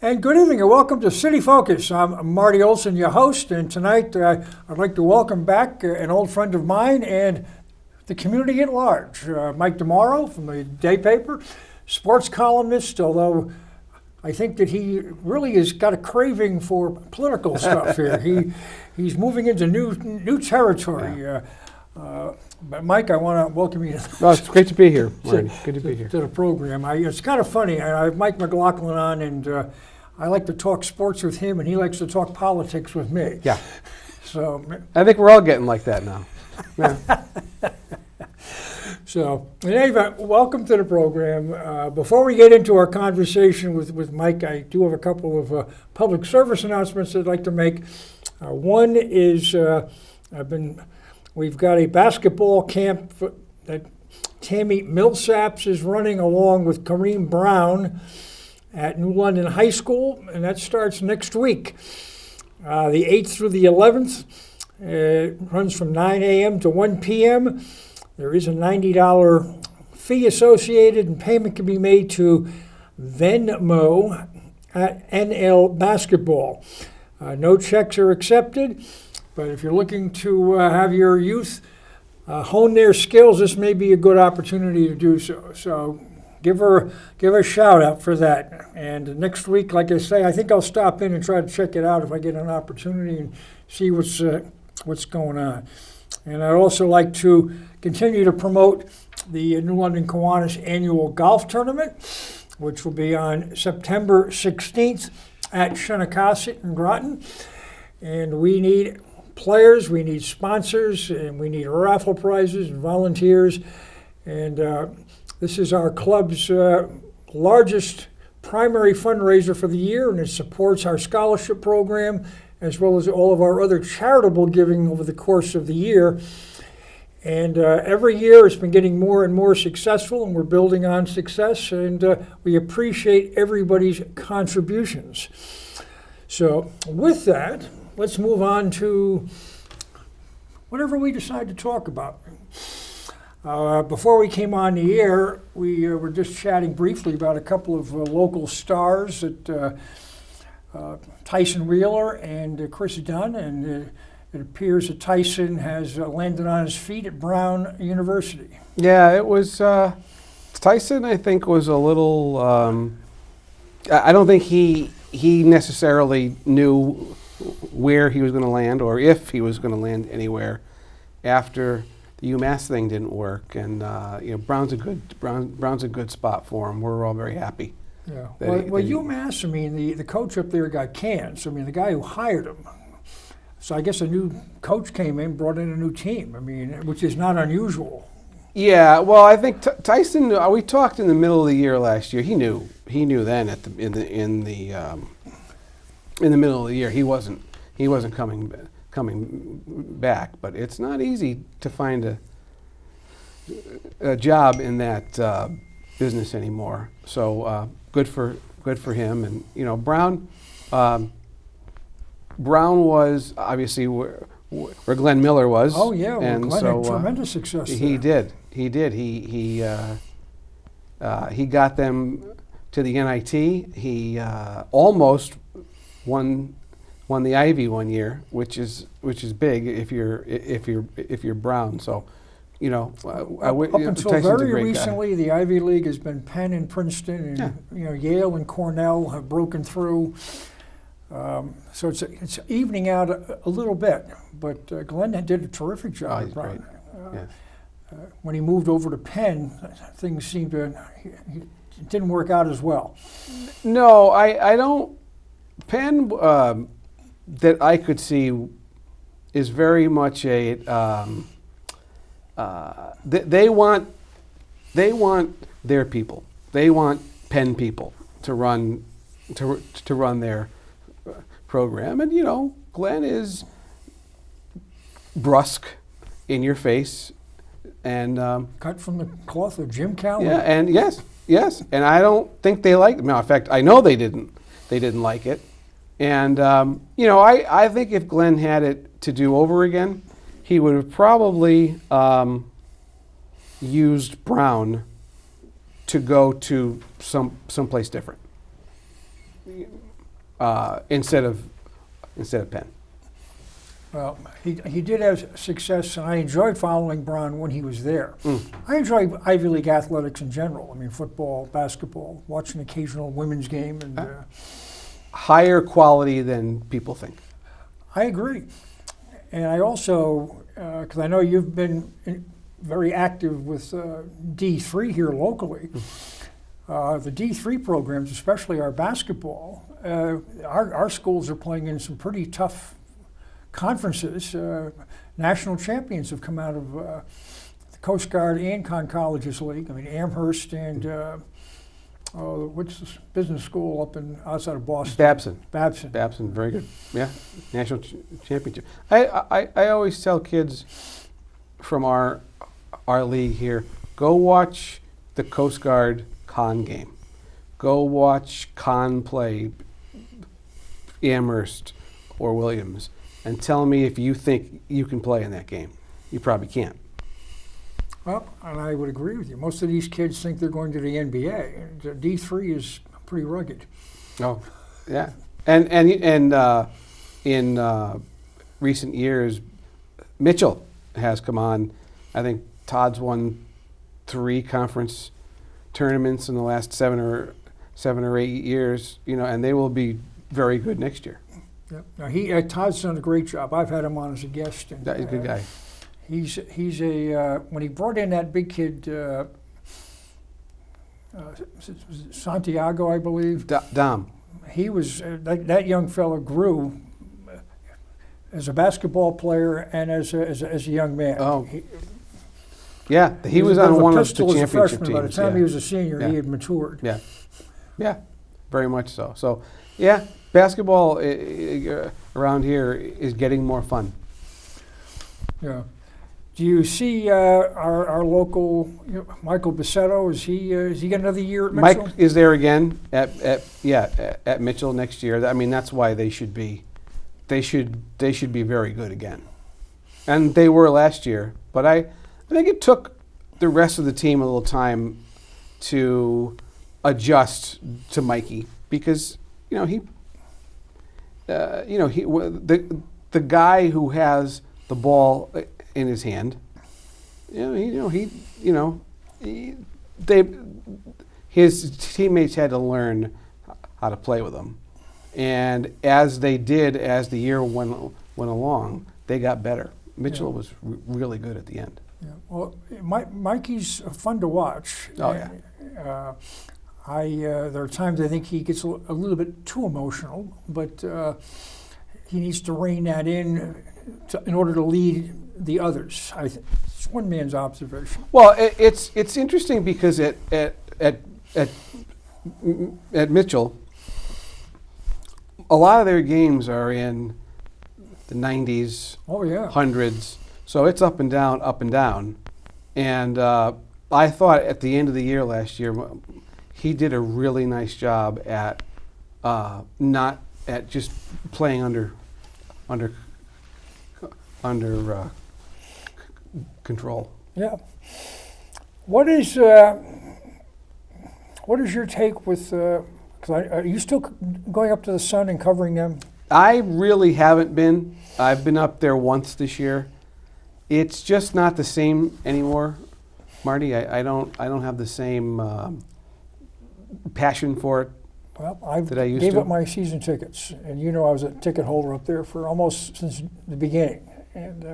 And good evening and welcome to City Focus. I'm Marty Olsen, your host, and tonight I'd like to welcome back an old friend of mine and the community at large, Mike DiMauro from the day paper, sports columnist, although I think that he really has got a craving for political stuff here. He's moving into new territory. But Mike, I want to welcome you. It's great to be here, Marty. Good to be here. To the program. It's kind of funny. I have Mike McLaughlin on, and I like to talk sports with him, and he likes to talk politics with me. Yeah. So I think we're all getting like that now. Yeah. So, in any event, welcome to the program. Before we get into our conversation with Mike, I do have a couple of public service announcements I'd like to make. One is we've got a basketball camp that Tammy Millsaps is running along with Kareem Brown at New London High School, and that starts next week. The 8th through the 11th. It runs from 9 a.m. to 1 p.m. There is a $90 fee associated, and payment can be made to Venmo at NL Basketball. No checks are accepted, but if you're looking to have your youth hone their skills, this may be a good opportunity to do so. So give her a shout out for that. And next week, like I say, I think I'll stop in and try to check it out if I get an opportunity and see what's going on. And I'd also like to continue to promote the New London Kiwanis annual golf tournament, which will be on September 16th at Shinnecossett in Groton. And we need players, we need sponsors, and we need raffle prizes and volunteers. And this is our club's largest primary fundraiser for the year, and it supports our scholarship program as well as all of our other charitable giving over the course of the year. And every year it's been getting more and more successful, and we're building on success, and we appreciate everybody's contributions. So with that, let's move on to whatever we decide to talk about. Before we came on the air, we were just chatting briefly about a couple of local stars that Tyson Wheeler and Chris Dunn, and it appears that Tyson has landed on his feet at Brown University. Yeah, it was Tyson. I think was a little. I don't think he necessarily knew where he was going to land or if he was going to land anywhere after the UMass thing didn't work. And Brown's a good spot for him. We're all very happy. Yeah. Well, UMass, I mean, the coach up there got canned. So, I mean, the guy who hired him. So I guess a new coach came in, brought in a new team. I mean, which is not unusual. Yeah. Well, I think Tyson. We talked in the middle of the year last year. He knew then in the middle of the year he wasn't coming back. But it's not easy to find a job in that business anymore. So good for him. And Brown was obviously where Glenn Miller was. Oh yeah, and Glenn so had tremendous success there. He did. He got them to the NIT. He almost won the Ivy one year, which is big if you're Brown. So, up until very recently, the Ivy League has been Penn and Princeton, and Yale and Cornell have broken through. So it's evening out a little bit, but Glenn did a terrific job at Brown. When he moved over to Penn, things seemed to it didn't work out as well. No, I don't. Penn that I could see is very much a they want their people. They want Penn people to run their program, and Glenn is brusque, in your face, and cut from the cloth of Jim Callum. Yeah, and yes, and I don't think they liked it. No, in fact, I know they didn't like it, and I think if Glenn had it to do over again, he would have probably used Brown to go to someplace different. instead of Penn. Well, he did have success, and I enjoyed following Brown when he was there. I enjoy Ivy League athletics in general. I mean, football, basketball, watch an occasional women's game. And higher quality than people think. I agree. And I also, because I know you've been very active with D3 here locally, the D3 programs, especially our basketball, our schools are playing in some pretty tough conferences. National champions have come out of the Coast Guard and Con Colleges League. I mean, Amherst and what's this business school up outside of Boston? Babson, very good. Yeah, national championship. I always tell kids from our league here, go watch the Coast Guard Con game. Go watch Con play Amherst or Williams, and tell me if you think you can play in that game. You probably can't. Well, and I would agree with you. Most of these kids think they're going to the NBA. D3 is pretty rugged. Oh, yeah. And in recent years, Mitchell has come on. I think Todd's won 3 conference tournaments in the last 7 or 8 years. And they will be very good next year. Yeah. Now Todd's done a great job. I've had him on as a guest. And, he's a good guy. He's a when he brought in that big kid Santiago, I believe. Dom. He was that young fella grew as a basketball player and as a young man. Oh. He was on one of the championship freshman. teams. By the time he was a senior, he had matured. Yeah, very much so. So, yeah, basketball around here is getting more fun. Yeah. Do you see our local Michael Bassetto? Is he got another year at Mitchell? Mike is there again at Mitchell next year. I mean, that's why they should be very good again, and they were last year. But I think it took the rest of the team a little time to adjust to Mikey because the guy who has the ball in his hand, his teammates had to learn how to play with him, and as the year went along, they got better. Mitchell was really good at the end. Yeah. Well, Mikey's fun to watch. Oh yeah. There are times I think he gets a little bit too emotional, but he needs to rein that in order to lead the others. It's one man's observation. Well, it's interesting because at Mitchell, a lot of their games are in the 90s, 100s. So it's up and down. And I thought at the end of the year last year, he did a really nice job at not at just playing under control. Yeah. What is your take with? Are you still going up to the Sun and covering them? I really haven't been. I've been up there once this year. It's just not the same anymore, Marty. I don't have the same passion for it. Well, I gave gave up my season tickets, and I was a ticket holder up there for almost since the beginning. And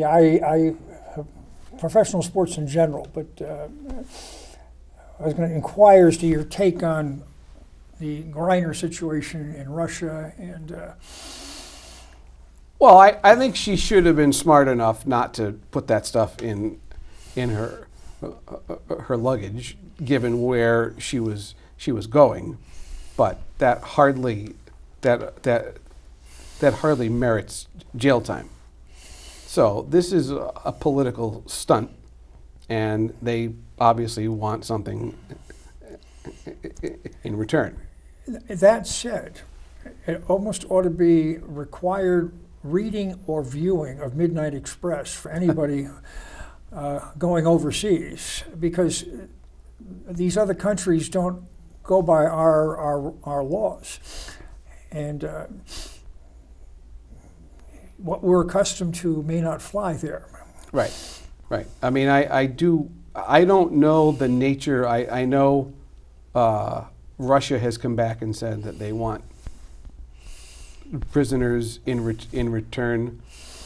I have professional sports in general, but I was going to inquire as to your take on the Griner situation in Russia and. Well, I think she should have been smart enough not to put that stuff in her luggage, given where she was going. But that hardly merits jail time. So this is a political stunt, and they obviously want something in return. That said, it almost ought to be required reading or viewing of Midnight Express for anybody going overseas, because these other countries don't go by our laws. and what we're accustomed to may not fly there. Right, right. I mean, I don't know the nature. I know Russia has come back and said that they want prisoners in return.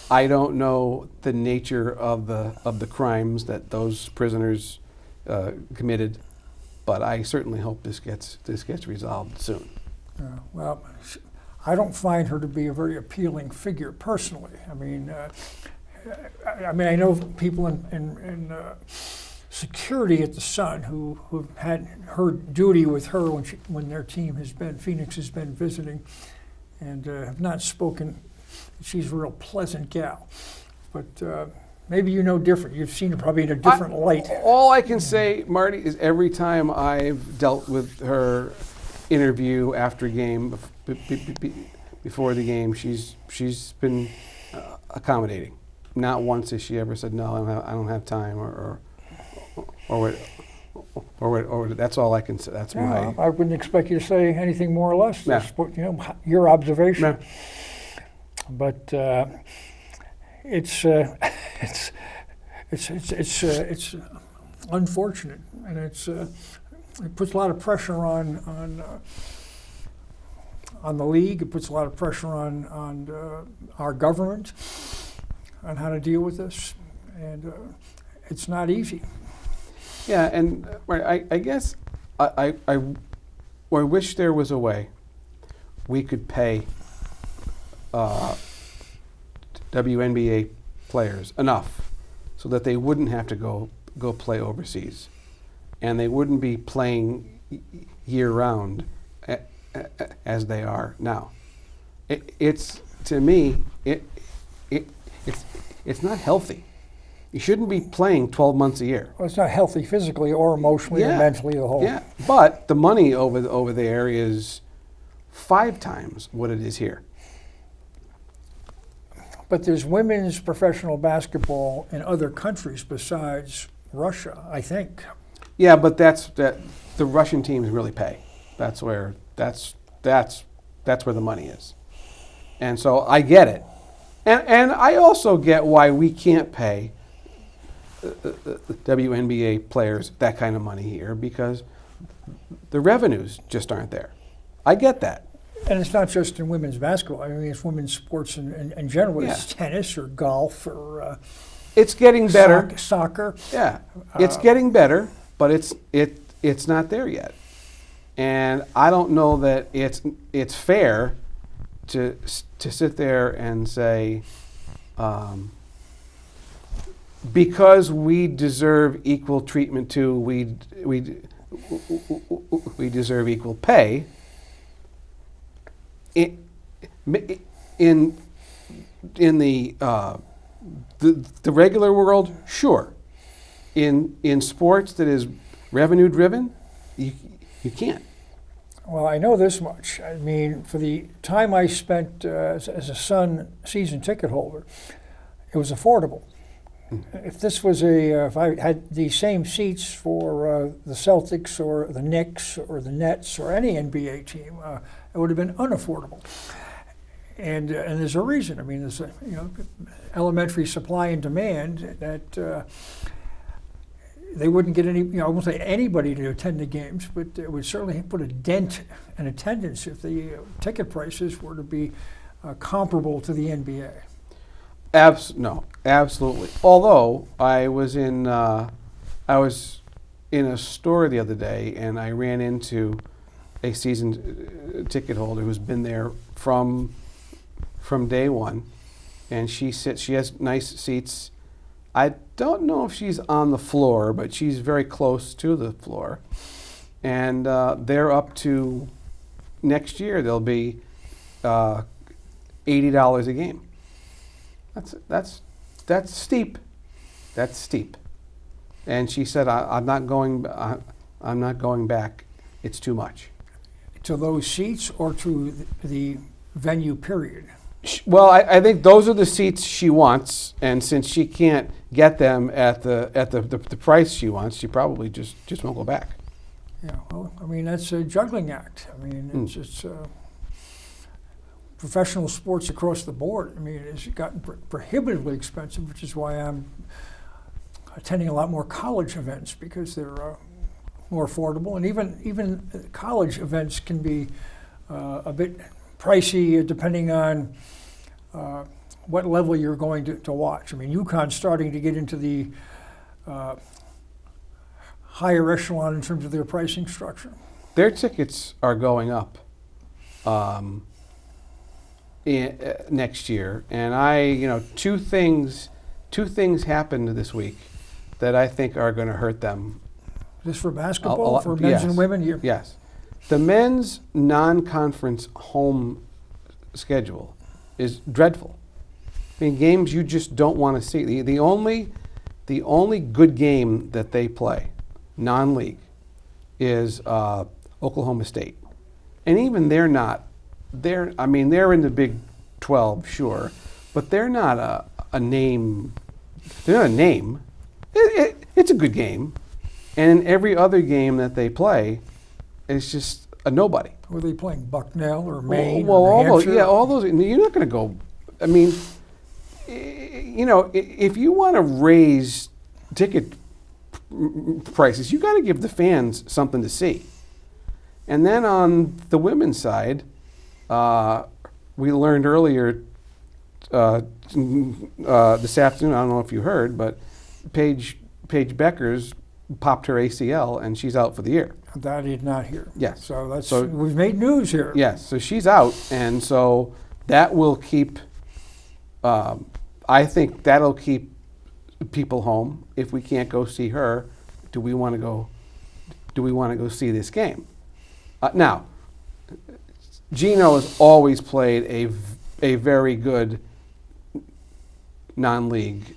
I don't know the nature of the crimes that those prisoners committed, but I certainly hope this gets resolved soon. Well, I don't find her to be a very appealing figure personally. I mean, I know people in security at the Sun who had heard duty with her when their team Phoenix has been visiting, and have not spoken. She's a real pleasant gal, but maybe you know different. You've seen her probably in a different light. All I can say, Marty, is every time I've dealt with her interview after game, before the game, she's been accommodating. Not once has she ever said, no, I don't have time, or that's all I can say. That's my. I wouldn't expect you to say anything more or less. No. That's what, your observation. No. But it's unfortunate, and it puts a lot of pressure on the league. It puts a lot of pressure on our government on how to deal with this, and it's not easy. Yeah, and I guess I wish there was a way we could pay WNBA players enough so that they wouldn't have to go play overseas, and they wouldn't be playing year round as they are now. It's to me it's not healthy. You shouldn't be playing 12 months a year. Well, it's not healthy physically or emotionally or mentally, the whole. Yeah, but the money over there is 5 times what it is here. But there's women's professional basketball in other countries besides Russia, I think. Yeah, but the Russian teams really pay. That's where the money is. And so I get it. And I also get why we can't pay WNBA players that kind of money here, because the revenues just aren't there. I get that. And it's not just in women's basketball. I mean, it's women's sports in general. It's tennis or golf or it's getting better. Soccer. Yeah, it's getting better, but it's not there yet. And I don't know that it's fair to sit there and say, because we deserve equal treatment too, we deserve equal pay. In the regular world, sure. In sports that is revenue driven, you can't. Well, I know this much. I mean, for the time I spent as a Sun season ticket holder, it was affordable. If this was if I had the same seats for the Celtics or the Knicks or the Nets or any NBA team, it would have been unaffordable. And there's a reason. I mean, there's elementary supply and demand that they wouldn't get any. I won't say anybody to attend the games, but it would certainly put a dent in attendance if the ticket prices were to be comparable to the NBA. No, absolutely. Although I was in a store the other day, and I ran into a season ticket holder who's been there from day one, and she has nice seats. I don't know if she's on the floor, but she's very close to the floor, and they're up to next year. They'll be $80 a game. That's steep. That's steep. And she said, I'm not going back. It's too much. To those seats or to the venue period? Well, I think those are the seats she wants, and since she can't get them at the price she wants, she probably just won't go back. Yeah, well, I mean, that's a juggling act. I mean, professional sports across the board. I mean, it's gotten prohibitively expensive, which is why I'm attending a lot more college events because they're more affordable. And even college events can be a bit pricey depending on what level you're going to watch. I mean, UCONN's starting to get into the higher echelon in terms of their pricing structure. Their tickets are going up next year, and two things happened this week that I think are going to hurt them. This for basketball, for men's and women? Yes. The men's non-conference home schedule is dreadful. I mean, games you just don't want to see. The only good game that they play, non-league, is Oklahoma State, and even they're not. They're in the Big 12, sure, but they're not a name. They're not a name. It's a good game, and in every other game that they play, it's just a nobody. Were they playing Bucknell or Maine? Well, or all those, Hampshire? all those. You're not going to go. I mean, if you want to raise ticket prices, you got to give the fans something to see. And then on the women's side, we learned earlier this afternoon, I don't know if you heard, but Paige Bueckers popped her ACL and she's out for the year. That I did not hear. Yes. So we've made news here. Yes, so she's out, and so that will keep, I think that'll keep people home. If we can't go see her, do we want to go see this game? Now, Gino has always played a very good non-league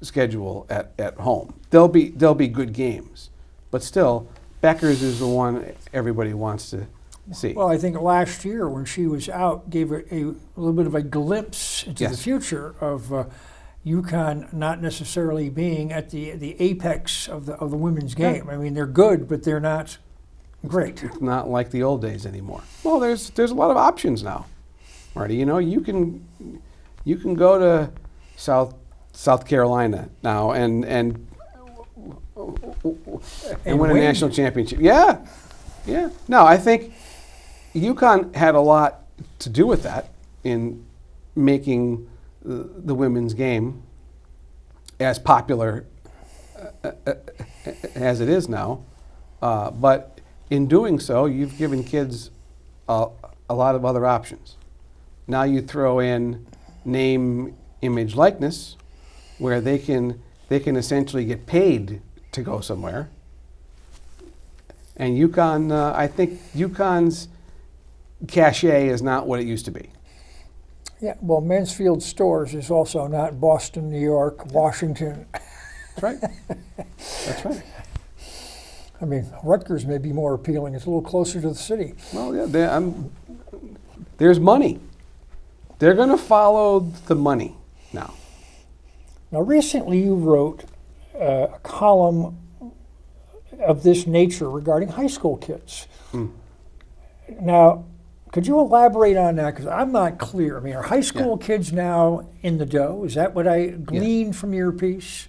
schedule at home. There'll be good games, but still, Bueckers is the one everybody wants to see. Well, I think last year when she was out gave her a little bit of a glimpse into the Yes. future of UConn not necessarily being at the apex of the women's game. I mean, they're good, but they're not great. It's not like the old days anymore. Well, there's a lot of options now, Marty. You can go to South Carolina now and win a national championship. Yeah. No, I think UConn had a lot to do with that in making the women's game as popular as it is now. But in doing so, you've given kids a lot of other options. Now you throw in name, image, likeness, where they can essentially get paid to go somewhere. And UConn, I think UConn's cachet is not what it used to be. Yeah, well, Mansfield Stores is also not Boston, New York, Washington. That's right. That's right. I mean, Rutgers may be more appealing. It's a little closer to the city. Well, yeah, there's money. They're going to follow the money now. Now, recently you wrote a column of this nature regarding high school kids. Now, could you elaborate on that? Because I'm not clear. I mean, are high school kids now in the dough? Is that what I gleaned from your piece?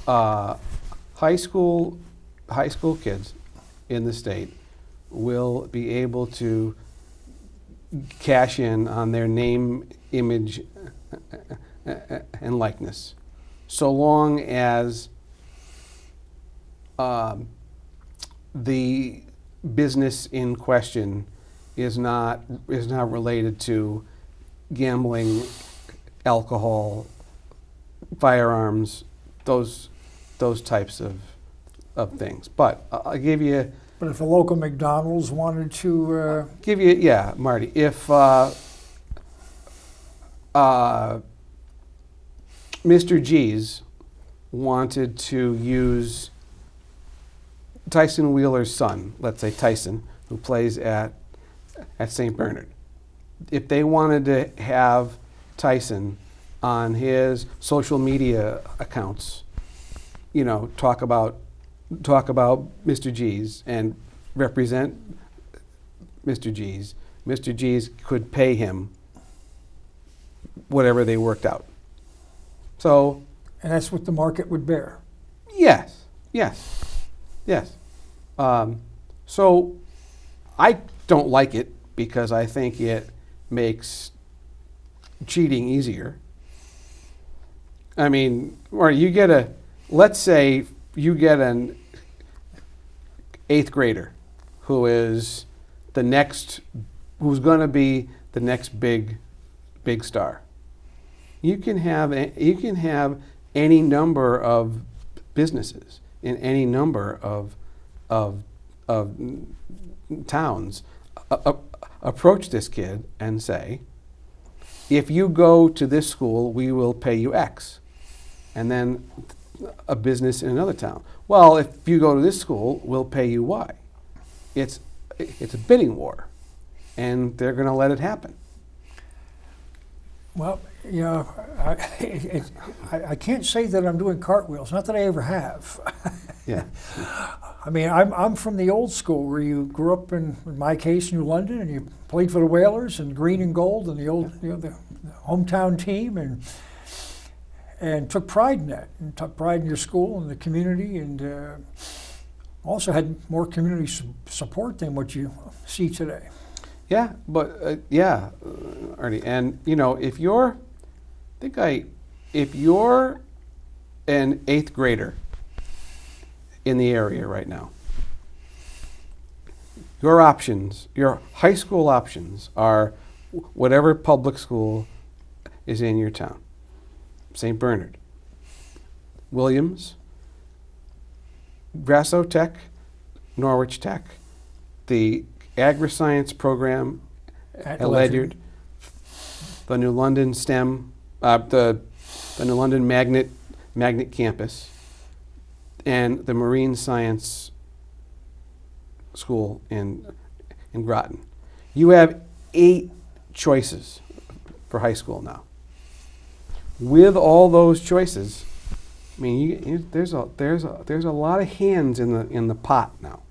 High school kids in the state will be able to cash in on their name, image, and likeness, so long as the business in question is not related to gambling, alcohol, firearms, those types of things. But I'll give you. But if a local McDonald's wanted to Give you, Marty. If Mr. G's wanted to use Tyson Wheeler's son, let's say Tyson, who plays at St. Bernard, if they wanted to have Tyson on his social media accounts, talk about Mr. G's and represent Mr. G's, Mr. G's could pay him whatever they worked out. So, And that's what the market would bear. yes. So I don't like it because I think it makes cheating easier. I mean, or let's say you get an 8th grader who's going to be the next big star. You can have any number of businesses in any number of towns approach this kid and say, if you go to this school, we will pay you X. And then a business in another town. Well, if you go to this school, we'll pay you Y. It's a bidding war, and they're going to let it happen. Well, you know, I can't say that I'm doing cartwheels. Not that I ever have. Yeah. I mean, I'm from the old school where you grew up in my case, New London, and you played for the Whalers and green and gold and the old, the hometown team, and took pride in that, and took pride in your school and the community, and also had more community support than what you see today. Yeah, but Artie, and if you're an 8th grader in the area right now, your high school options are whatever public school is in your town. St. Bernard, Williams, Grasso Tech, Norwich Tech, the Agri-Science program at Ledyard, the New London STEM, the New London Magnet campus, and the Marine Science School in Groton. You have 8 choices for high school now. With all those choices, I mean, there's a lot of hands in the pot now,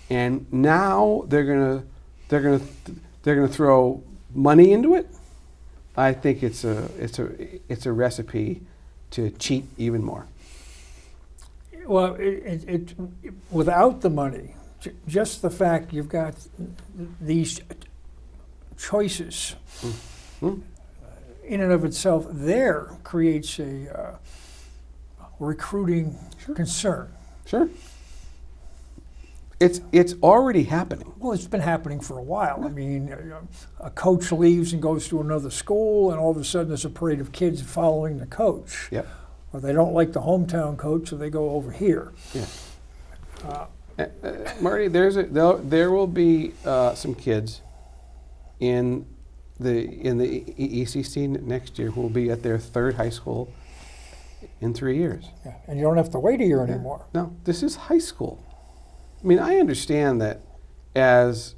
and now they're gonna throw money into it. I think it's a recipe to cheat even more. Well, it without the money, just the fact you've got these choices. Mm-hmm. In and of itself, there creates a recruiting concern. Sure. It's already happening. Well, it's been happening for a while. I mean, a coach leaves and goes to another school, and all of a sudden there's a parade of kids following the coach. Yep. Or they don't like the hometown coach, so they go over here. Yeah. Marty, there will be some kids in the ECC next year who will be at their 3rd high school in 3 years. Yeah. And you don't have to wait a year anymore. No, this is high school. I mean, I understand that as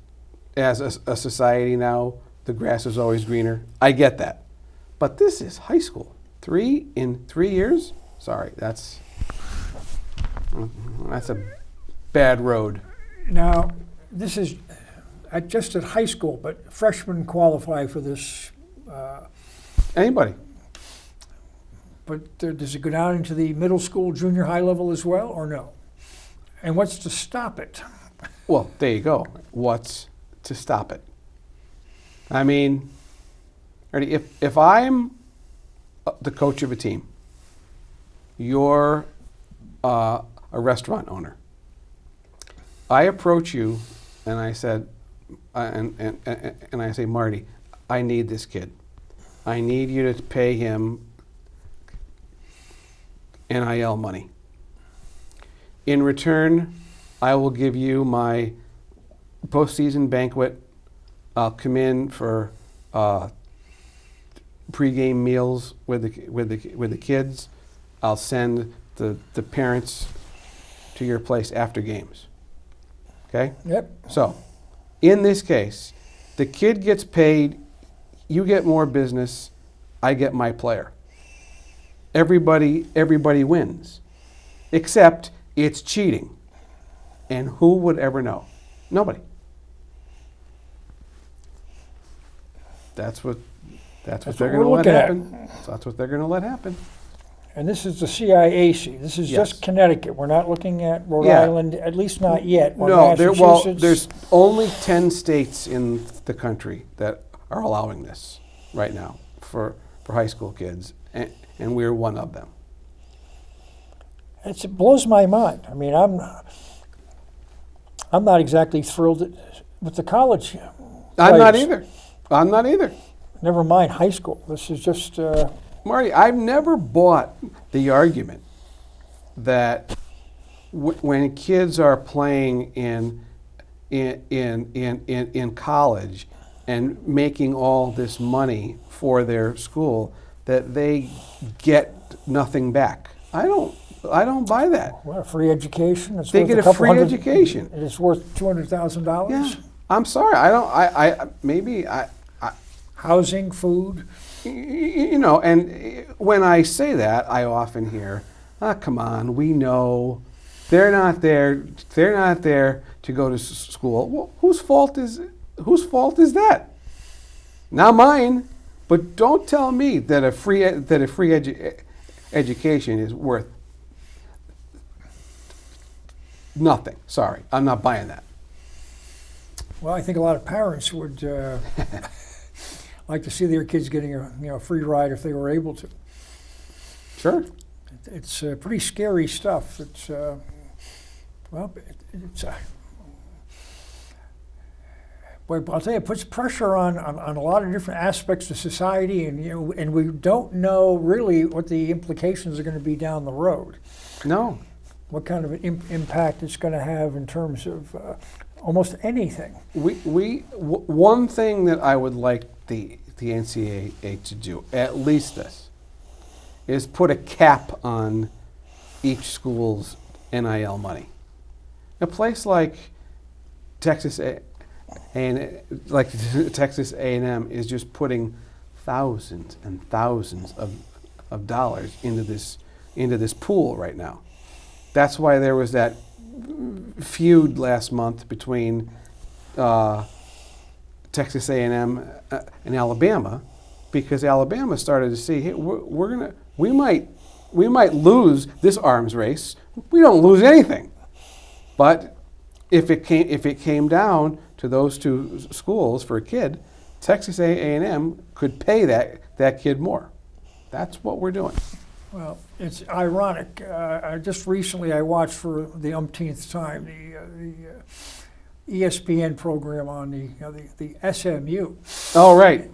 a society now, the grass is always greener. I get that. But this is high school. 3 in 3 years? Sorry, that's a bad road. Now, this is just at high school, but freshmen qualify for this. Anybody. But does it go down into the middle school, junior high level as well, or no? And what's to stop it? Well, there you go. What's to stop it? I mean, if I'm the coach of a team, you're a restaurant owner. I approach you and I said, and I say, Marty, I need this kid. I need you to pay him NIL money. In return, I will give you my postseason banquet. I'll come in for pregame meals with the kids. I'll send the parents to your place after games. Okay? Yep. So, in this case, the kid gets paid, you get more business, I get my player. Everybody wins. Except it's cheating. And who would ever know? Nobody. That's what they're what going to we're let looking at. happen. So that's what they're going to let happen. And this is the CIAC. This is Yes. just Connecticut. We're not looking at Rhode Yeah. Island, at least not yet. Or No, Massachusetts. there's only 10 states in the country that are allowing this right now for high school kids, and we're one of them. It blows my mind. I mean, I'm not exactly thrilled with the college. I'm not players. either. Never mind high school. This is just. Marty, I've never bought the argument that when kids are playing in college and making all this money for their school, that they get nothing back. I don't buy that. What, a free education? It's They worth get a couple free hundred- education. It's worth $200,000. Yeah, I'm sorry. I Housing, food. you know, and when I say that, I often hear, come on, we know they're not there to go to school. Well, whose fault is that? Not mine. But don't tell me that a free education is worth nothing. Sorry, I'm not buying that. Well, I think a lot of parents would like to see their kids getting a free ride if they were able to. Sure. It's pretty scary stuff. It's Boy, I'll tell you, it puts pressure on a lot of different aspects of society, and we don't know really what the implications are going to be down the road. No. What kind of an impact it's going to have in terms of almost anything. One thing that I would like the NCAA to do, at least this, is put a cap on each school's NIL money. A place like Texas A&M is just putting thousands and thousands of dollars into this pool right now. That's why there was that feud last month between Texas A&M and Alabama, because Alabama started to see, hey, we might lose this arms race. We don't lose anything, but if it came down to those two schools for a kid, Texas A&M could pay that kid more. That's what we're doing. Well, it's ironic. Just recently, I watched for the umpteenth time the ESPN program on the SMU. Oh, right.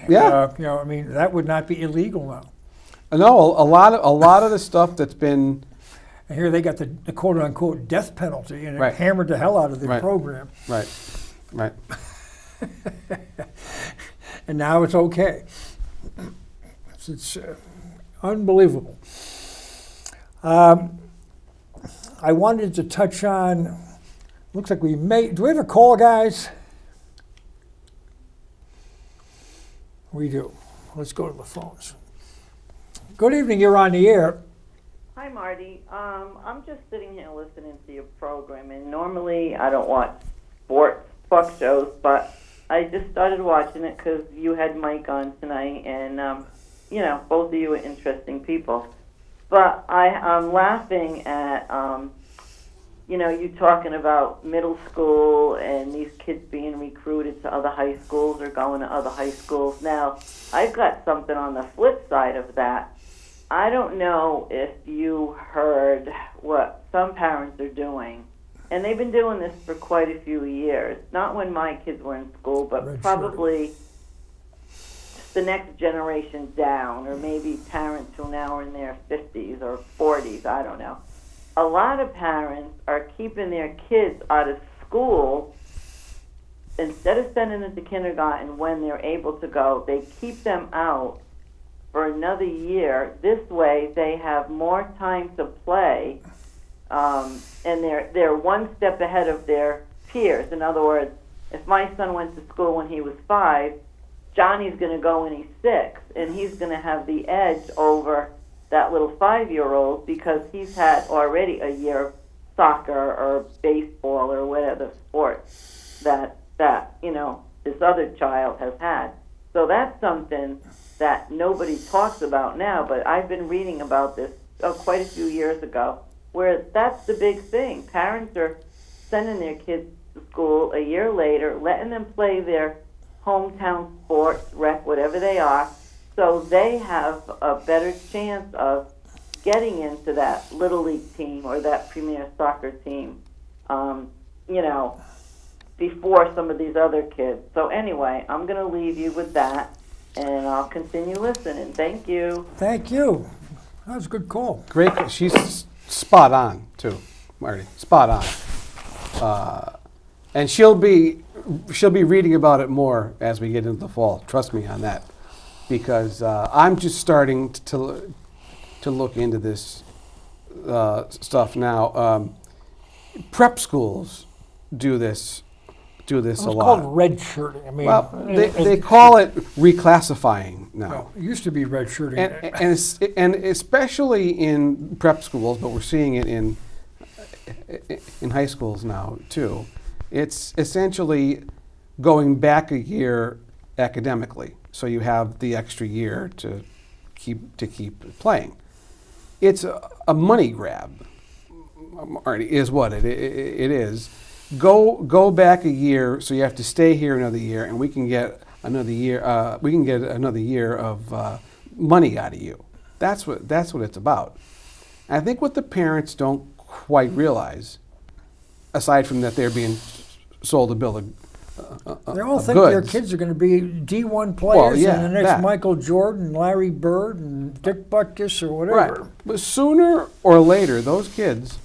Yeah. I mean, that would not be illegal now. No, a lot of the stuff that's been. And here they got the quote unquote death penalty, and Right. it hammered the hell out of their Right. program. Right. And now it's okay. It's unbelievable. I wanted to touch on. Looks like we may. Do we have a call, guys? We do. Let's go to the phones. Good evening. You're on the air. Hi, Marty. I'm just sitting here listening to your program, and normally I don't watch sports talk shows, but I just started watching it because you had Mike on tonight, and both of you are interesting people. But I'm laughing at you talking about middle school and these kids being recruited to other high schools or going to other high schools. Now, I've got something on the flip side of that. I don't know if you heard what some parents are doing, and they've been doing this for quite a few years. Not when my kids were in school, but probably the next generation down, or maybe parents who now are in their 50s or 40s, I don't know. A lot of parents are keeping their kids out of school. Instead of sending them to kindergarten when they're able to go, they keep them out for another year. This way, they have more time to play, and they're one step ahead of their peers. In other words, if my son went to school when he was 5, Johnny's going to go when he's 6, and he's going to have the edge over that little 5-year-old because he's had already a year of soccer or baseball or whatever sport that this other child has had. So nobody talks about now, but I've been reading about this quite a few years ago, where that's the big thing. Parents are sending their kids to school a year later, letting them play their hometown sports, rec, whatever they are, so they have a better chance of getting into that Little League team or that Premier Soccer team, before some of these other kids. So anyway, I'm going to leave you with that, and I'll continue listening. Thank you. Thank you. That was a good call. Great. She's spot on too, Marty. Spot on. And she'll be reading about it more as we get into the fall. Trust me on that, because I'm just starting to look into this stuff now. Prep schools do this a It's lot. called red shirting. I mean, Well, they call it reclassifying now. well, it used to be red shirting. And especially in prep schools, but we're seeing it in high schools now too. It's essentially going back a year academically, so you have the extra year to keep playing. It's a money grab, Marty, is what it is. Go back a year, so you have to stay here another year, and we can get another year. We can get another year of money out of you. That's what it's about. And I think what the parents don't quite realize, aside from that they're being sold a bill of They all of think their goods. kids are going to be D1 players yeah, and the next that. Michael Jordan, Larry Bird, and Dick Butkus or whatever. Right. But sooner or later, those kids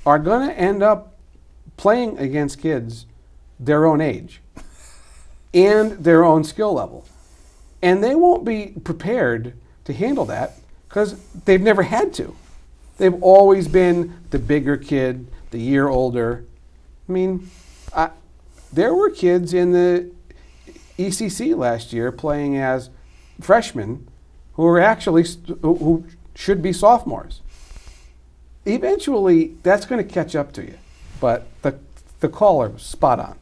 are going to end up playing against kids their own age and their own skill level. And they won't be prepared to handle that because they've never had to. They've always been the bigger kid, the year older. I mean, there were kids in the ECC last year playing as freshmen who were actually who should be sophomores. Eventually, that's going to catch up to you. But the caller, spot on.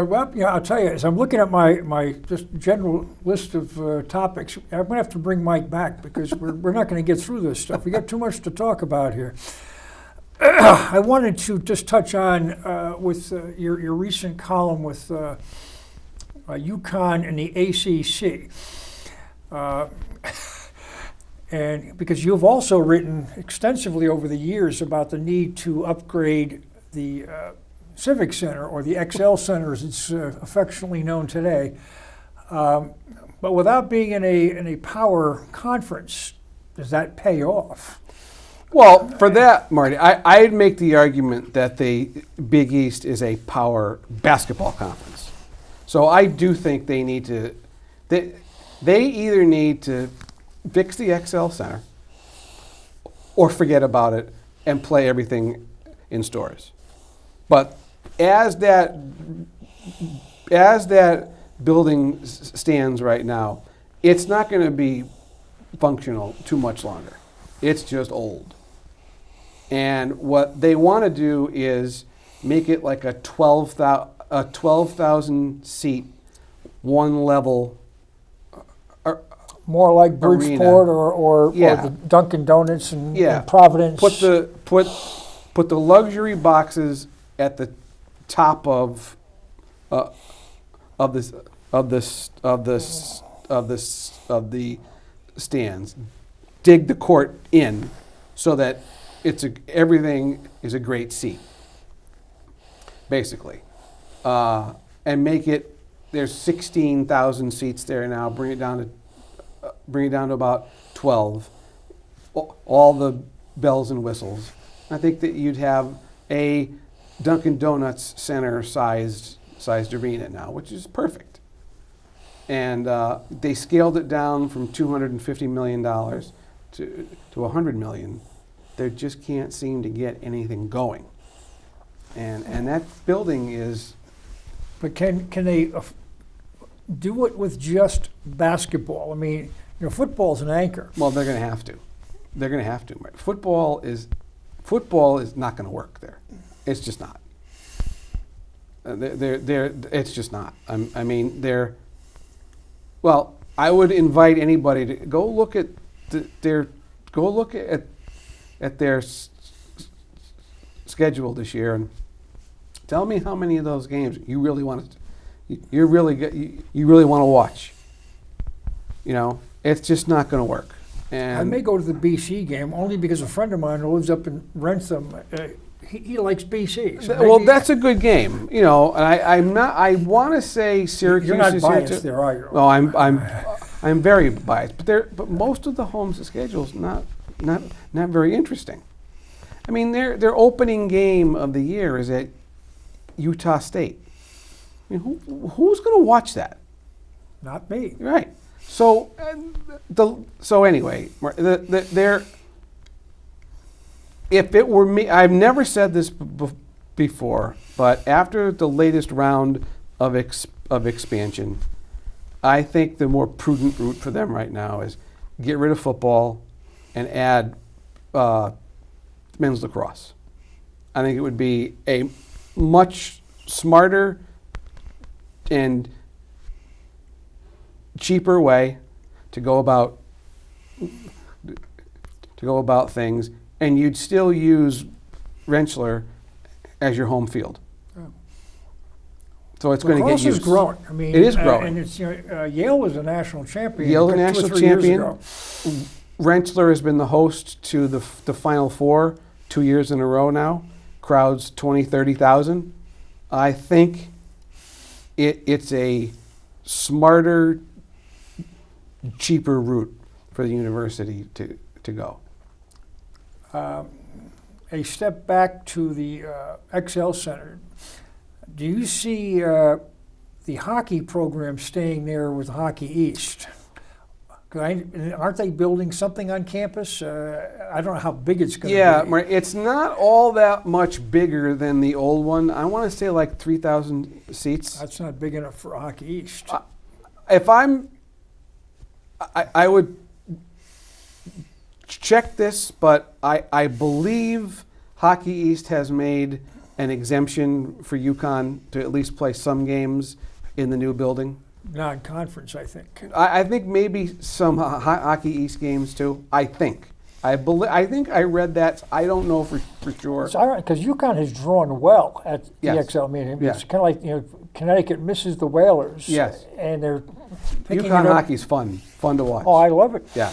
Well, yeah, I'll tell you, as I'm looking at my just general list of topics, I'm going to have to bring Mike back because we're not going to get through this stuff. We got too much to talk about here. I wanted to just touch on with your recent column with UCONN and the ACC. And because you've also written extensively over the years about the need to upgrade the Civic Center, or the XL Center as it's affectionately known today. But without being in a power conference, does that pay off? Well, for that, Marty, I'd make the argument that the Big East is a power basketball conference. So I do think they need to, they either need to fix the XL Center or forget about it and play everything in stores. But as that building stands right now, it's not going to be functional too much longer. It's just old. And what they want to do is make it like a 12,000 seat, one level. More like Arena. Bridgeport or Yeah. the Dunkin' Donuts in Yeah. Providence. Put the luxury boxes at the top of the stands. Dig the court in so that everything is a great seat, basically, and make it. There's 16,000 seats there now. Bring it down to about 12. All the bells and whistles. I think that you'd have a Dunkin' Donuts center sized arena now, which is perfect. And they scaled it down from $250 million to $100 million. They just can't seem to get anything going. And that building is. But can they do it with just basketball? I mean, football's an anchor. Well, they're going to have to. They're going to have to. Football is not going to work there. It's just not. It's just not. I mean, Well, I would invite anybody to go look at their schedule this year and tell me how many of those games you really want to. You really want to watch. You know, it's just not going to work. And I may go to the BC game only because a friend of mine who lives up in Rentham, he likes BC. So well, maybe- that's a good game. You know, and I'm not. I want to say Syracuse. You're not is here biased too. there, are you? No, I'm very biased. But most of the homes' schedule's not very interesting. I mean, their opening game of the year is at Utah State. I mean, who's going to watch that? Not me. Right. So anyway, if it were me, I've never said this before, but after the latest round of expansion, I think the more prudent route for them right now is get rid of football and add men's lacrosse. I think it would be a much smarter and cheaper way to go about things, and you'd still use Rensselaer as your home field. Oh. So it's going to get Lacrosse used. is growing. I mean, It is growing. and it's Yale was a national champion. Yale, the 2 or national 3 years champion. ago. Rensselaer has been the host to the Final Four 2 years in a row now. Crowds 20, 30,000. I think it's a smarter, cheaper route for the university to go. A step back to the XL Center. Do you see the hockey program staying there with Hockey East? Aren't they building something on campus? I don't know how big it's going to Yeah, be. it's not all that much bigger than the old one. I want to say like 3,000 seats. That's not big enough for Hockey East. If I would check this, but I believe Hockey East has made an exemption for UCONN to at least play some games in the new building. Non-conference, I think. I think maybe some Hockey East games too. I think I think I read that. I don't know for sure. It's ironic because UConn has drawn well at Yes. the XL meeting. Yeah. It's kind of like Connecticut misses the Whalers. Yes. And they're picking UConn it up. hockey's fun to watch. Oh, I love it. Yeah.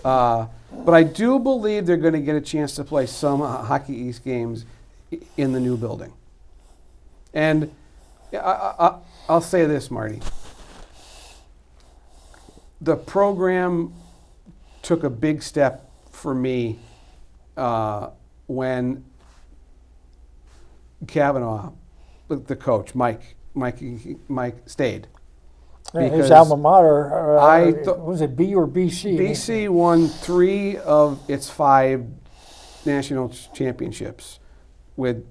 But I do believe they're going to get a chance to play some Hockey East games in the new building. And I'll say this, Marty. The program took a big step for me when Kavanaugh, the coach, Mike stayed. His Because alma mater, thought- was it B or BC? BC won 3 of its 5 national championships with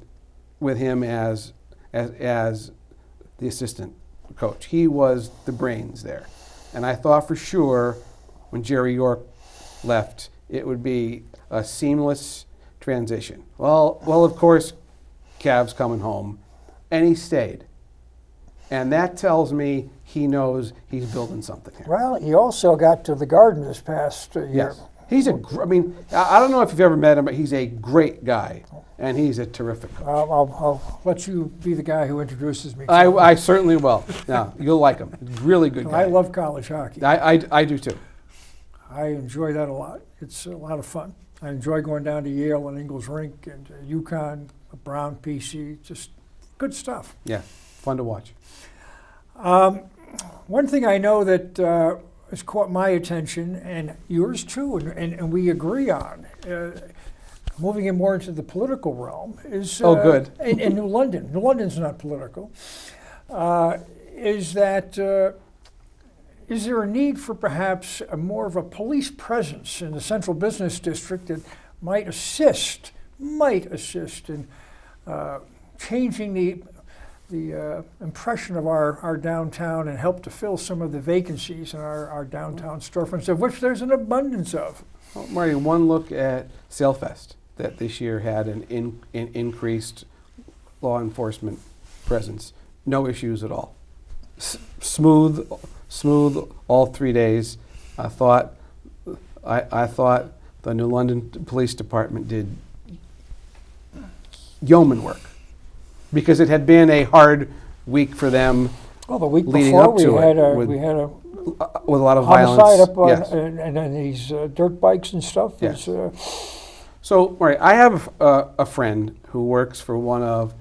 him as the assistant coach. He was the brains there. And I thought for sure when Jerry York left, it would be a seamless transition. Well, of course, Cav's coming home, and he stayed. And that tells me he knows he's building something here. Well, he also got to the Garden this past year. Yes. He's I don't know if you've ever met him, but he's a great guy, and he's a terrific coach. I'll let you be the guy who introduces me to him. I certainly will. Yeah, you'll like him. Really good guy. I love college hockey. I do too. I enjoy that a lot. It's a lot of fun. I enjoy going down to Yale and Ingles Rink and UConn, Brown, PC, just good stuff. Yeah, fun to watch. One thing I know that has caught my attention, and yours too, and we agree on, moving in more into the political realm, is good. in New London. New London's not political. Is that is there a need for perhaps more of a police presence in the central business district that might assist in changing the impression of our downtown and help to fill some of the vacancies in our downtown storefronts, of which there's an abundance of? Well, Marty, one look at Sailfest that this year had an increased law enforcement presence. No issues at all. Smooth smooth all 3 days. I thought the New London Police Department did yeoman work because it had been a hard week for them. Well, the week leading before up to it we had a with a lot of homicide violence. up on Yes. and these dirt bikes and stuff. Yes. Is, So, right, I have a friend who works for one of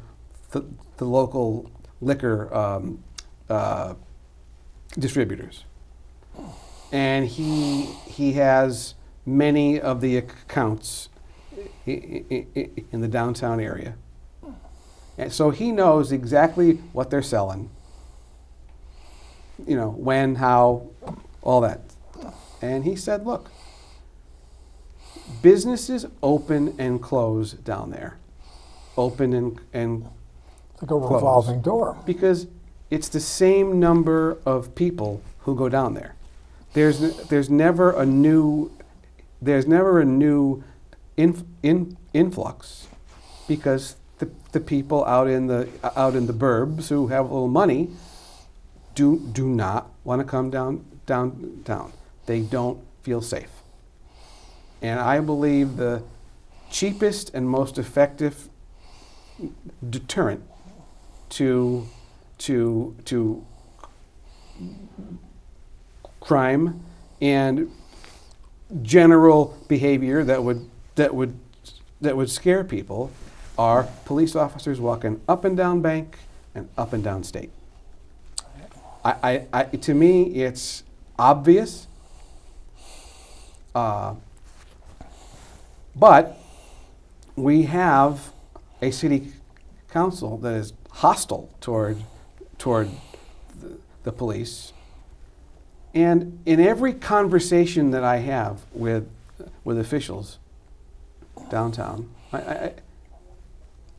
the local liquor distributors, and he has many of the accounts in the downtown area, and so he knows exactly what they're selling. You know, when, how, all that, and he said, "Look, businesses open and close down there, open and like a revolving door. because it's the same number of people who go down there. There's never a new influx because the people out in the burbs who have a little money do not want to come down. They don't feel safe. And I believe the cheapest and most effective deterrent to crime and general behavior that would scare people are police officers walking up and down Bank and up and down State. To me, it's obvious. But we have a city council that is hostile toward the police. And in every conversation that I have with officials downtown,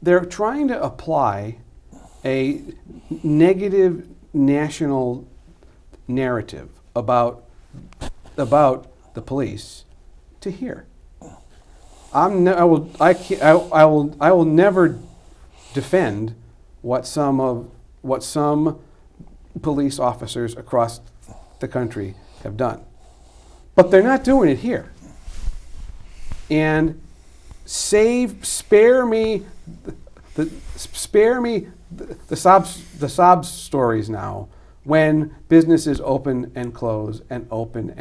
they're trying to apply a negative national narrative about the police to here. I will never defend what some police officers across the country have done, but they're not doing it here. And spare me the sob stories now when businesses open and close and open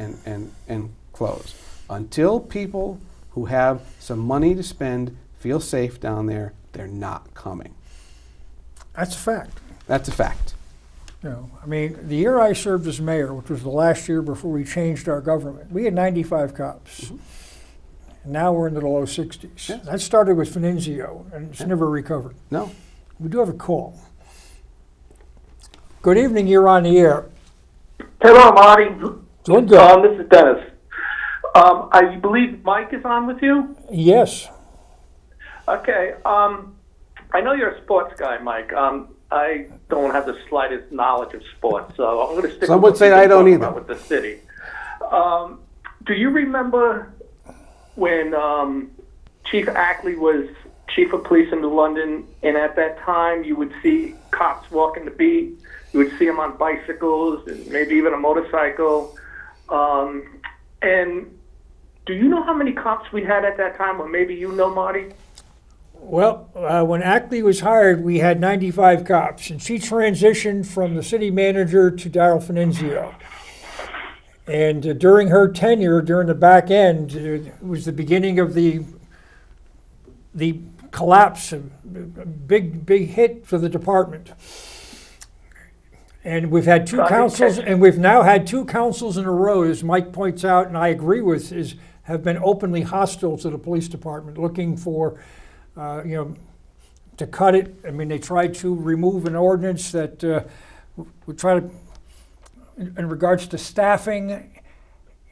and close. Until people who have some money to spend feel safe down there, they're not coming. That's a fact. That's a fact. You know, I mean, the year I served as mayor, which was the last year before we changed our government, we had 95 cops. Mm-hmm. And now we're into the low 60s. Yes. That started with Finenzio, and it's never recovered. No. We do have a call. Good evening, you're on the air. Hello, Marty. Doing good. This is Dennis. I believe Mike is on with you? Yes. Okay. I know you're a sports guy, Mike. I don't have the slightest knowledge of sports, so I'm going to stick Some with would say what I you've been don't talking either. about with the city. Do you remember when Chief Ackley was chief of police in New London, and at that time you would see cops walking the beat, you would see them on bicycles and maybe even a motorcycle. And do you know how many cops we had at that time, or maybe you know, Marty? Well, when Ackley was hired, we had 95 cops, and she transitioned from the city manager to Daryl Finenzio. And during her tenure, during the back end, it was the beginning of the collapse, a big hit for the department. And we've had two councils, and we've now had two councils in a row, as Mike points out, and I agree with, have been openly hostile to the police department, looking for, to cut it. I mean, they tried to remove an ordinance that would try to, in regards to staffing,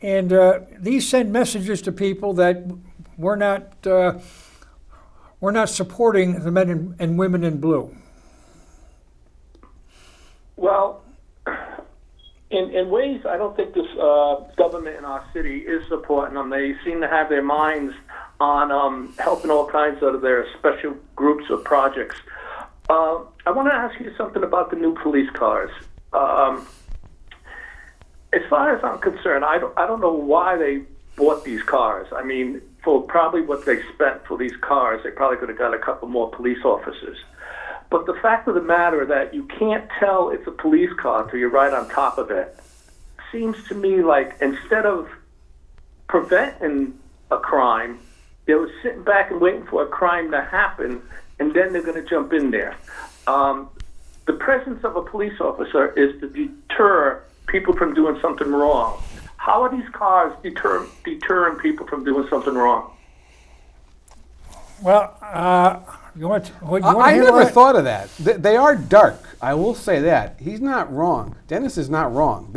and these send messages to people that we're not supporting the men and women in blue. Well, in ways, I don't think this government in our city is supporting them. They seem to have their minds on helping all kinds of their special groups or projects. I want to ask you something about the new police cars. as far as I'm concerned, I don't know why they bought these cars. I mean, for probably what they spent for these cars, they probably could have got a couple more police officers. But the fact of the matter that you can't tell it's a police car until you're right on top of it seems to me like instead of preventing a crime, they were sitting back and waiting for a crime to happen, and then they're going to jump in there. The presence of a police officer is to deter people from doing something wrong. How are these cars deterring people from doing something wrong? Well, you want to I hear never what thought of that. They are dark. I will say that. He's not wrong. Dennis is not wrong.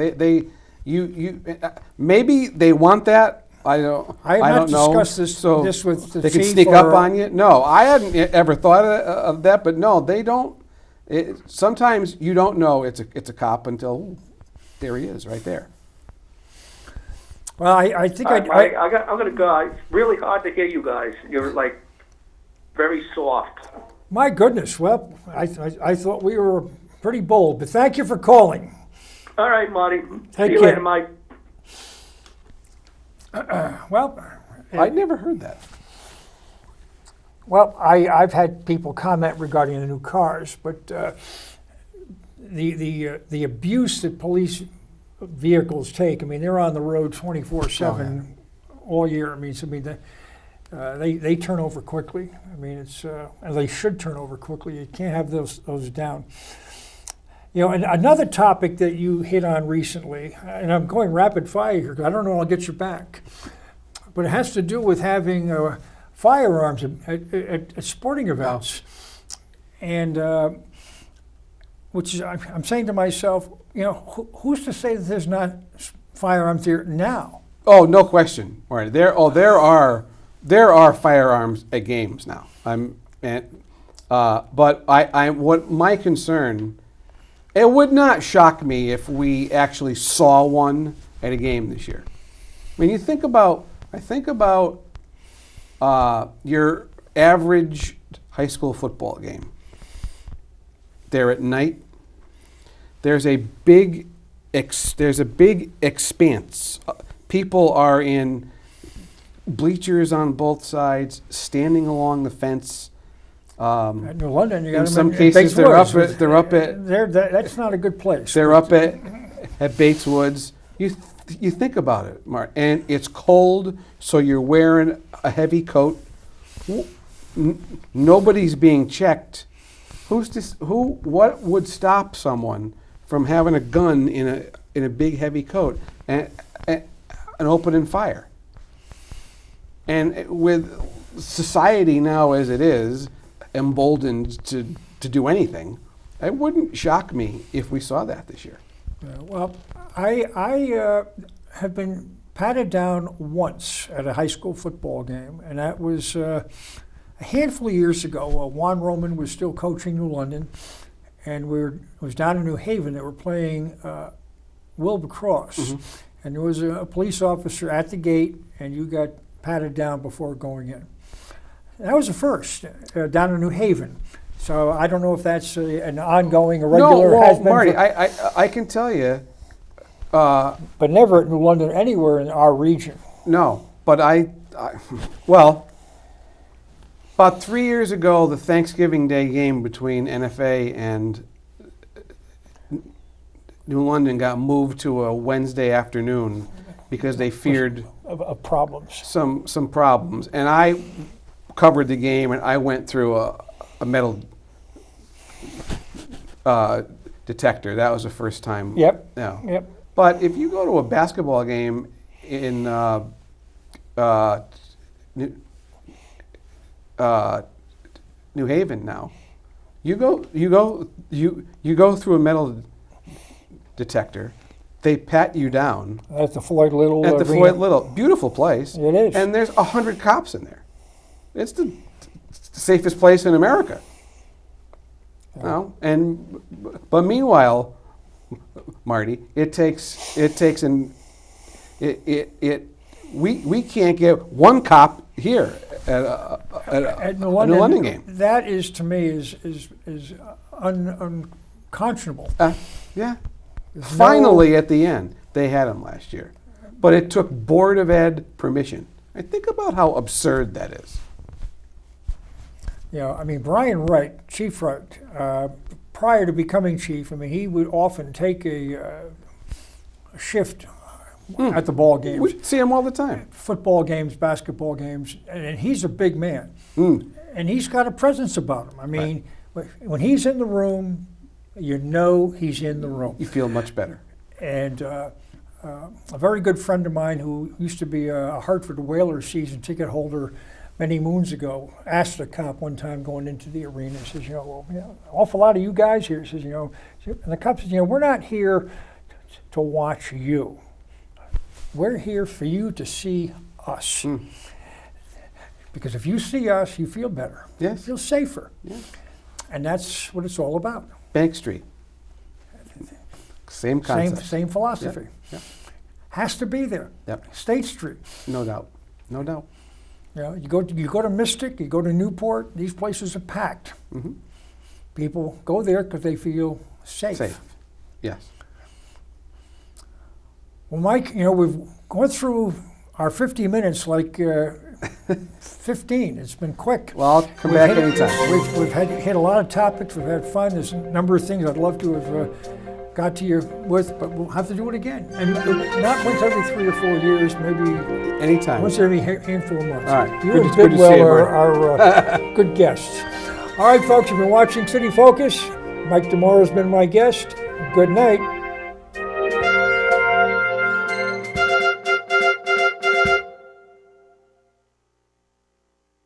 Maybe they want that. I don't know. discussed this, so this with the they chief can sneak or, up on you. No, I hadn't ever thought of that. But no, they don't. Sometimes you don't know it's a cop until ooh, there he is, right there. Well, I think I'm going to go. It's really hard to hear you guys. You're like very soft. my goodness. Well, I thought we were pretty bold, but thank you for calling. All right, Marty. Take See you care. later, Mike. Well, I'd never heard that. Well, I've had people comment regarding the new cars, but the abuse that police vehicles take. I mean, they're on the road 24/7 all year. I mean, they turn over quickly. I mean, it's and they should turn over quickly. You can't have those down. You know, and another topic that you hit on recently, and I'm going rapid fire here because I don't know I'll get you back, but it has to do with having firearms at sporting events. And which is, I'm saying to myself, you know, who's to say that there's not firearms there now? Oh, no question. All right. There are firearms at games now. But what my concern, it would not shock me if we actually saw one at a game this year. I mean, I think about your average high school football game. They're at night. There's a big expanse. People are in bleachers on both sides, standing along the fence. At New London, you got In them some in cases, Bates they're Woods. up at That's not a good place. they're up at Bates Woods. You think about it, Mark, and it's cold, so you're wearing a heavy coat. Nobody's being checked. What would stop someone from having a gun in a big heavy coat and opening fire? And with society now as it is, emboldened to do anything, it wouldn't shock me if we saw that this year. Well, I have been patted down once at a high school football game, and that was a handful of years ago. Juan Roman was still coaching New London, and it was down in New Haven. They were playing Wilbur-Cross, and there was a police officer at the gate, and you got patted down before going in. That was the first down in New Haven. So I don't know if that's an ongoing, a regular. No, has well, been Marty, for, I can tell you. but never at New London, anywhere in our region. No, but well, about 3 years ago, the Thanksgiving Day game between NFA and New London got moved to a Wednesday afternoon because they feared Of problems. some problems. And I covered the game, and I went through a metal detector. That was the first time. Yep. No. Yep. But if you go to a basketball game in New Haven now, you go through a metal detector. They pat you down At the Floyd Little at the Arena. Floyd Little, beautiful place. It is. And there's 100 cops in there. It's the safest place in America. No, but meanwhile, Marty, we can't get one cop here at New a London game. That is, to me, is unconscionable. Yeah. Finally, at the end, They had them last year. But it took Board of Ed permission. I think about how absurd that is. You know, I mean, Brian Wright, Chief Wright, prior to becoming chief, I mean, he would often take a shift at the ball games, We see them all the time. football games, basketball games, and he's a big man. Mm. And he's got a presence about him. I mean, when he's in the room, you know he's in the room. You feel much better. And a very good friend of mine who used to be a Hartford Whalers season ticket holder many moons ago asked a cop one time going into the arena, says, you know, well, you know, an awful lot of you guys here, says, you know, and the cop says, you know, we're not here to watch you. We're here for you to see us. Mm. Because if you see us, you feel better. Yes. You feel safer. Yes. And that's what it's all about. Bank Street. Same concept. Same philosophy. Yep. Has to be there. Yep. State Street. No doubt. No doubt. You know, you go to Mystic, you go to Newport. These places are packed. Mm-hmm. People go there because they feel safe. Safe. Yes. Well, Mike, you know, we've gone through our 50 minutes like 15. It's been quick. Well, I'll come back anytime. We've hit a lot of topics. We've had fun. There's a number of things I'd love to have got to you with, but we'll have to do it again. And not once every 3 or 4 years, maybe Anytime. once every handful of months. All right. You Good and to see Bidwell you, are good guests. All right, folks, you've been watching City Focus. Mike DiMauro has been my guest. Good night.